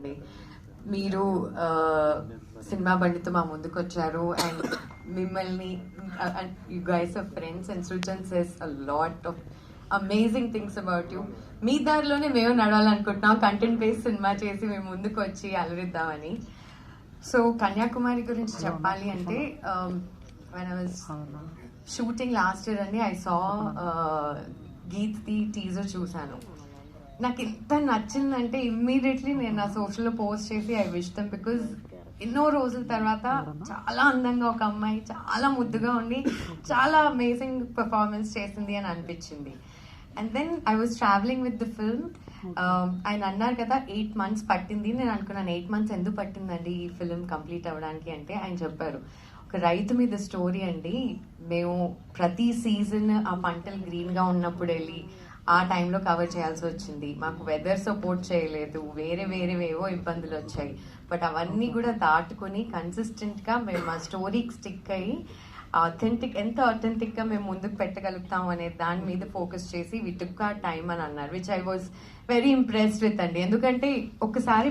అండి. మీరు సినిమా బండితో మా ముందుకు వచ్చారు అండ్ మిమ్మల్ని you guys are friends and Srujan says a lot of amazing things about you. మీ దారిలోనే మేము నడవాలనుకుంటున్నాం, కంటెంట్ బేస్డ్ సినిమా చేసి మేము ముందుకు వచ్చి అలరిద్దామని. సో కన్యాకుమారి గురించి చెప్పాలి అంటే when I was shooting last year అండి, I saw గీత్ ది టీజర్ చూశాను. నాకు ఎంత నచ్చిందంటే ఇమ్మీడియట్లీ నేను నా సోషల్లో పోస్ట్ చేసి ఐ విష్ దెమ్, బికాజ్ ఎన్నో రోజుల తర్వాత చాలా అందంగా ఒక అమ్మాయి చాలా ముద్దుగా ఉండి చాలా అమేజింగ్ పర్ఫార్మెన్స్ చేసింది అని అనిపించింది. And then I was travelling with the film. ఆయన అన్నారు కదా 8 months పట్టింది. నేను అనుకున్నాను 8 months ఎందుకు పట్టిందండి ఈ ఫిల్మ్ కంప్లీట్ అవ్వడానికి అంటే, ఆయన చెప్పారు ఒక రైతు మీద స్టోరీ అండి. మేము ప్రతి సీజన్ ఆ పంటలు గ్రీన్గా ఉన్నప్పుడు వెళ్ళి ఆ టైంలో కవర్ చేయాల్సి వచ్చింది. మాకు వెదర్ సపోర్ట్ చేయలేదు, వేరేవేవో ఇబ్బందులు వచ్చాయి. బట్ అవన్నీ కూడా దాటుకొని కన్సిస్టెంట్గా మేము ఆ స్టోరీకి స్టిక్ అయ్యి ఎంత ఆథెంటిక్గా మేము ముందుకు పెట్టగలుగుతాం అనే దాని మీద ఫోకస్ చేసి వి టుక్ ఆ టైమ్ అని అన్నారు, which I was very impressed with అండి. ఎందుకంటే ఒకసారి